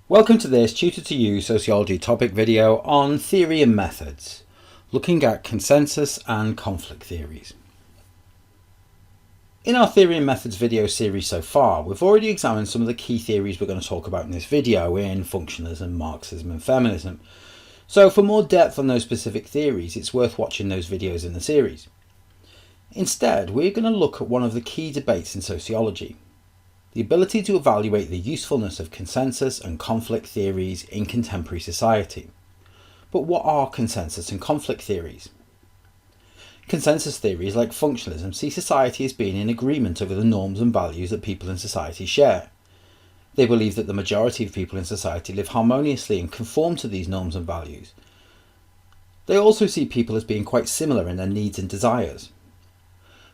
Welcome to this Tutor to You Sociology topic video on theory and methods, looking at consensus and conflict theories. In our theory and methods video series so far, we've already examined some of the key theories we're going to talk about in this video in functionalism, Marxism and feminism. So for more depth on those specific theories, it's worth watching those videos in the series. Instead, we're going to look at one of the key debates in sociology: the ability to evaluate the usefulness of consensus and conflict theories in contemporary society. But what are consensus and conflict theories? Consensus theories like functionalism see society as being in agreement over the norms and values that people in society share. They believe that the majority of people in society live harmoniously and conform to these norms and values. They also see people as being quite similar in their needs and desires.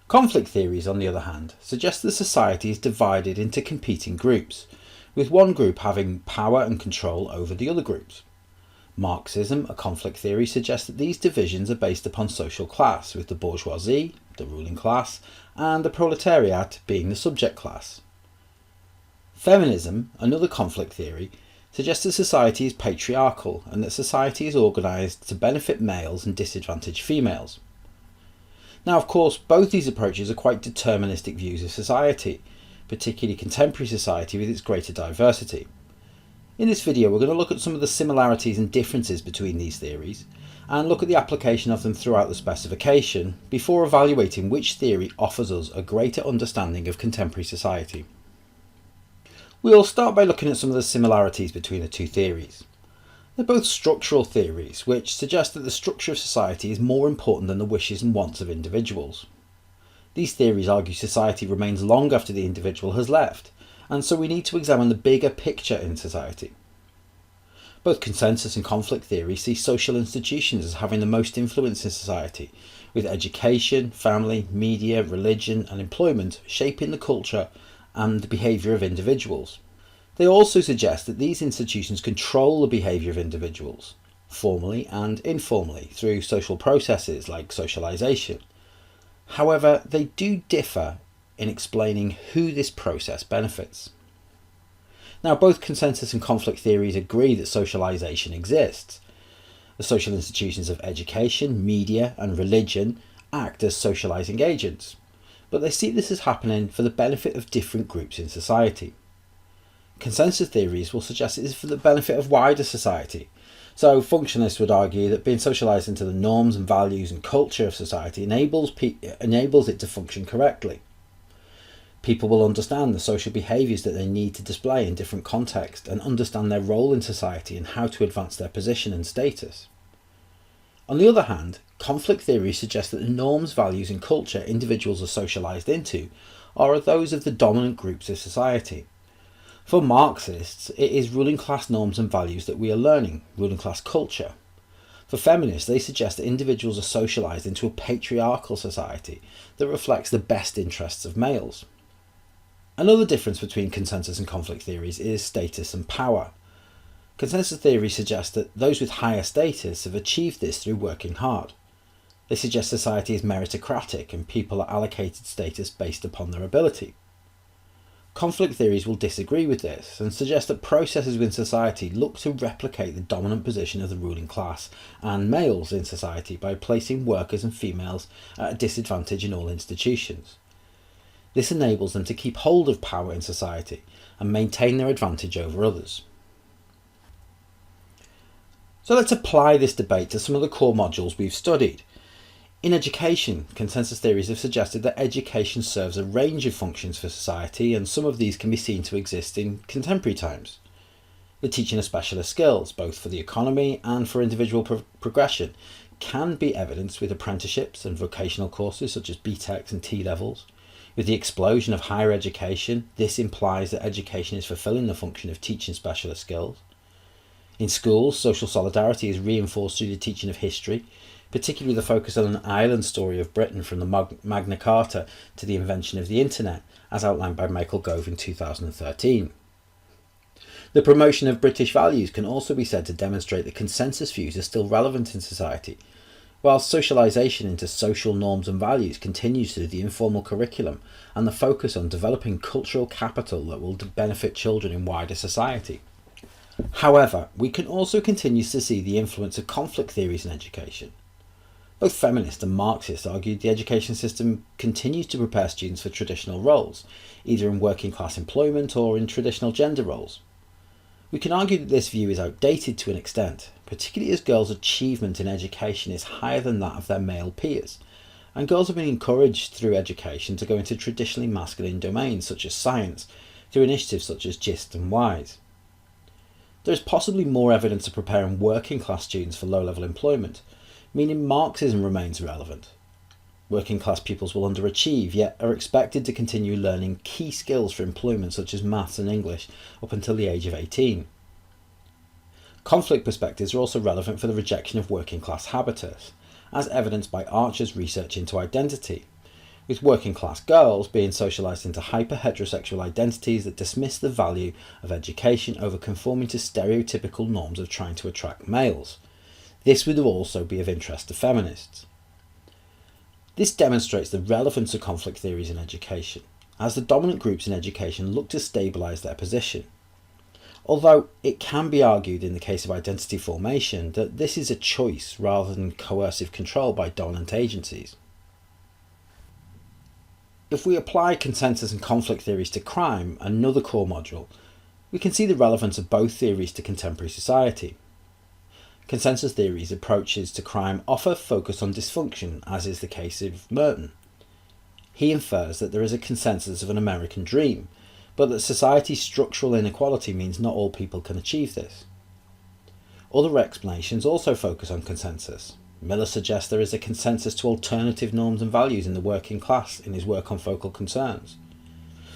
Conflict theories, on the other hand, suggest that society is divided into competing groups, with one group having power and control over the other groups. Marxism, a conflict theory, suggests that these divisions are based upon social class, with the bourgeoisie, the ruling class, and the proletariat being the subject class. Feminism, another conflict theory, suggests that society is patriarchal and that society is organised to benefit males and disadvantage females. Now, of course, both these approaches are quite deterministic views of society, particularly contemporary society with its greater diversity. In this video, we're going to look at some of the similarities and differences between these theories, and look at the application of them throughout the specification, before evaluating which theory offers us a greater understanding of contemporary society. We'll start by looking at some of the similarities between the two theories. They're both structural theories, which suggest that the structure of society is more important than the wishes and wants of individuals. These theories argue society remains long after the individual has left, and so we need to examine the bigger picture in society. Both consensus and conflict theory see social institutions as having the most influence in society, with education, family, media, religion and employment shaping the culture and the behaviour of individuals. They also suggest that these institutions control the behaviour of individuals, formally and informally, through social processes like socialization. However, they do differ in explaining who this process benefits. Now, both consensus and conflict theories agree that socialization exists. The social institutions of education, media and religion act as socializing agents, but they see this as happening for the benefit of different groups in society. Consensus theories will suggest it is for the benefit of wider society. So functionalists would argue that being socialised into the norms and values and culture of society enables it to function correctly. People will understand the social behaviours that they need to display in different contexts and understand their role in society and how to advance their position and status. On the other hand, conflict theories suggest that the norms, values and culture individuals are socialised into are those of the dominant groups of society. For Marxists, it is ruling class norms and values that we are learning, ruling class culture. For feminists, they suggest that individuals are socialised into a patriarchal society that reflects the best interests of males. Another difference between consensus and conflict theories is status and power. Consensus theories suggest that those with higher status have achieved this through working hard. They suggest society is meritocratic and people are allocated status based upon their ability. Conflict theories will disagree with this and suggest that processes within society look to replicate the dominant position of the ruling class and males in society by placing workers and females at a disadvantage in all institutions. This enables them to keep hold of power in society and maintain their advantage over others. So let's apply this debate to some of the core modules we've studied. In education, consensus theories have suggested that education serves a range of functions for society, and some of these can be seen to exist in contemporary times. The teaching of specialist skills, both for the economy and for individual progression, can be evidenced with apprenticeships and vocational courses such as BTECs and T-levels. With the explosion of higher education, this implies that education is fulfilling the function of teaching specialist skills. In schools, social solidarity is reinforced through the teaching of history, particularly the focus on an island story of Britain from the Magna Carta to the invention of the internet, as outlined by Michael Gove in 2013. The promotion of British values can also be said to demonstrate that consensus views are still relevant in society, whilst socialisation into social norms and values continues through the informal curriculum and the focus on developing cultural capital that will benefit children in wider society. However, we can also continue to see the influence of conflict theories in education. Both feminists and Marxists argued the education system continues to prepare students for traditional roles, either in working class employment or in traditional gender roles. We can argue that this view is outdated to an extent, particularly as girls' achievement in education is higher than that of their male peers, and girls have been encouraged through education to go into traditionally masculine domains such as science, through initiatives such as GIST and WISE. There is possibly more evidence of preparing working class students for low-level employment, meaning Marxism remains relevant. Working class pupils will underachieve, yet are expected to continue learning key skills for employment such as maths and English up until the age of 18. Conflict perspectives are also relevant for the rejection of working class habitus, as evidenced by Archer's research into identity, with working class girls being socialised into hyper-heterosexual identities that dismiss the value of education over conforming to stereotypical norms of trying to attract males. This would also be of interest to feminists. This demonstrates the relevance of conflict theories in education, as the dominant groups in education look to stabilise their position. Although it can be argued in the case of identity formation that this is a choice rather than coercive control by dominant agencies. If we apply consensus and conflict theories to crime, another core module, we can see the relevance of both theories to contemporary society. Consensus theories' approaches to crime often focus on dysfunction, as is the case of Merton. He infers that there is a consensus of an American dream, but that society's structural inequality means not all people can achieve this. Other explanations also focus on consensus. Miller suggests there is a consensus to alternative norms and values in the working class in his work on focal concerns.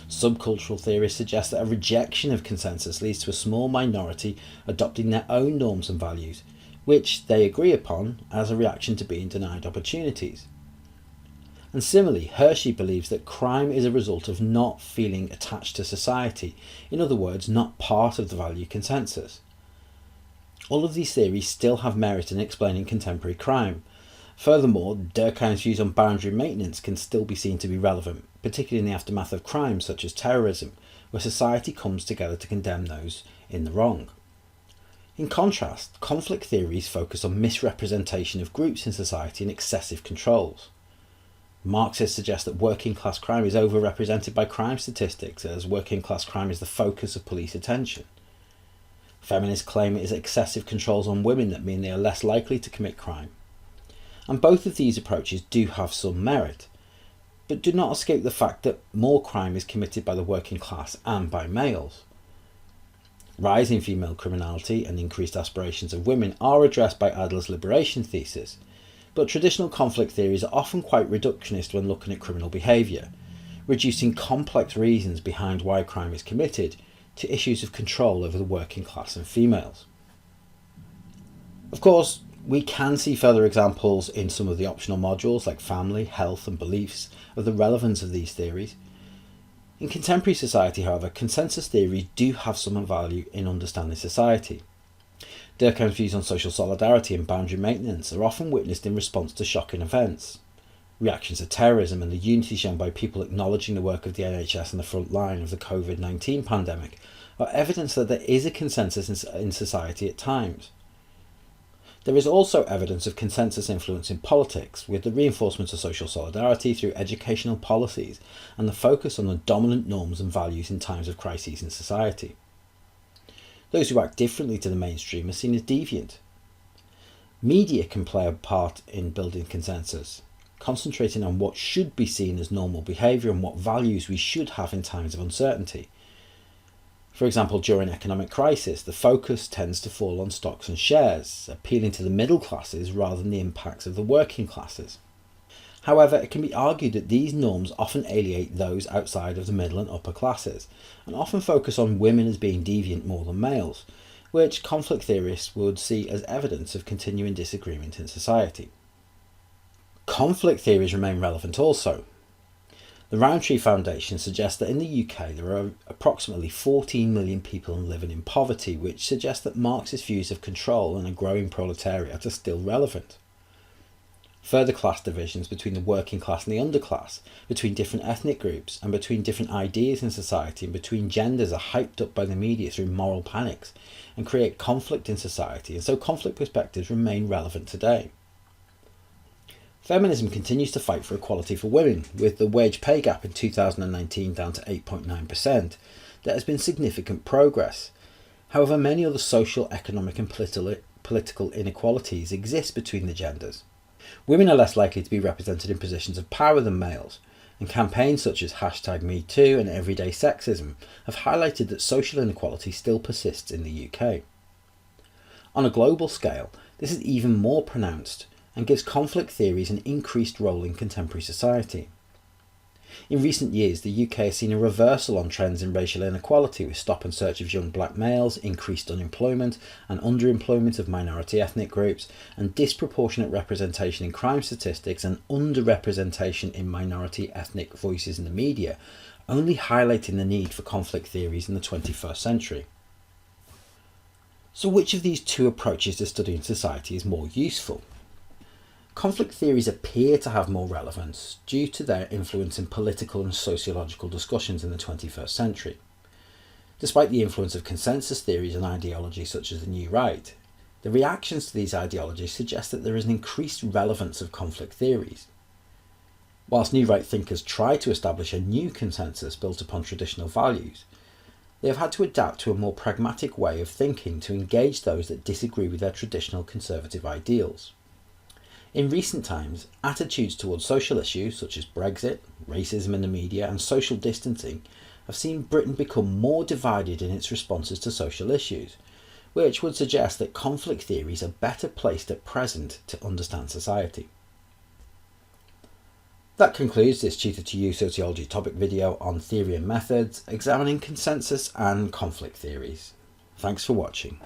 Subcultural theorists suggest that a rejection of consensus leads to a small minority adopting their own norms and values, which they agree upon as a reaction to being denied opportunities. And similarly, Hershey believes that crime is a result of not feeling attached to society, in other words, not part of the value consensus. All of these theories still have merit in explaining contemporary crime. Furthermore, Durkheim's views on boundary maintenance can still be seen to be relevant, particularly in the aftermath of crimes such as terrorism, where society comes together to condemn those in the wrong. In contrast, conflict theories focus on misrepresentation of groups in society and excessive controls. Marxists suggest that working class crime is overrepresented by crime statistics, as working class crime is the focus of police attention. Feminists claim it is excessive controls on women that mean they are less likely to commit crime. And both of these approaches do have some merit, but do not escape the fact that more crime is committed by the working class and by males. Rising female criminality and increased aspirations of women are addressed by Adler's liberation thesis, but traditional conflict theories are often quite reductionist when looking at criminal behaviour, reducing complex reasons behind why crime is committed to issues of control over the working class and females. Of course, we can see further examples in some of the optional modules like family, health and beliefs of the relevance of these theories. In contemporary society, however, consensus theories do have some value in understanding society. Durkheim's views on social solidarity and boundary maintenance are often witnessed in response to shocking events. Reactions to terrorism and the unity shown by people acknowledging the work of the NHS on the front line of the COVID-19 pandemic are evidence that there is a consensus in society at times. There is also evidence of consensus influence in politics, with the reinforcement of social solidarity through educational policies and the focus on the dominant norms and values in times of crises in society. Those who act differently to the mainstream are seen as deviant. Media can play a part in building consensus, concentrating on what should be seen as normal behaviour and what values we should have in times of uncertainty. For example, during economic crisis, the focus tends to fall on stocks and shares, appealing to the middle classes rather than the impacts of the working classes. However, it can be argued that these norms often alienate those outside of the middle and upper classes, and often focus on women as being deviant more than males, which conflict theorists would see as evidence of continuing disagreement in society. Conflict theories remain relevant also. The Rowntree Foundation suggests that in the UK there are approximately 14 million people living in poverty, which suggests that Marxist views of control and a growing proletariat are still relevant. further class divisions between the working class and the underclass, between different ethnic groups, and between different ideas in society, and between genders are hyped up by the media through moral panics and create conflict in society, and so conflict perspectives remain relevant today. Feminism continues to fight for equality for women, with the wage pay gap in 2019 down to 8.9%. There has been significant progress. However, many other social, economic and political inequalities exist between the genders. Women are less likely to be represented in positions of power than males, and campaigns such as #MeToo and Everyday Sexism have highlighted that social inequality still persists in the UK. On a global scale, this is even more pronounced and gives conflict theories an increased role in contemporary society. In recent years, the UK has seen a reversal on trends in racial inequality, with stop and search of young black males, increased unemployment and underemployment of minority ethnic groups, and disproportionate representation in crime statistics and underrepresentation in minority ethnic voices in the media, only highlighting the need for conflict theories in the 21st century. So which of these two approaches to studying society is more useful? Conflict theories appear to have more relevance due to their influence in political and sociological discussions in the 21st century. Despite the influence of consensus theories and ideologies such as the New Right, the reactions to these ideologies suggest that there is an increased relevance of conflict theories. Whilst New Right thinkers try to establish a new consensus built upon traditional values, they have had to adapt to a more pragmatic way of thinking to engage those that disagree with their traditional conservative ideals. In recent times, attitudes towards social issues such as Brexit, racism in the media and social distancing have seen Britain become more divided in its responses to social issues, which would suggest that conflict theories are better placed at present to understand society. That concludes this Tutor to You Sociology topic video on theory and methods, examining consensus and conflict theories. Thanks for watching.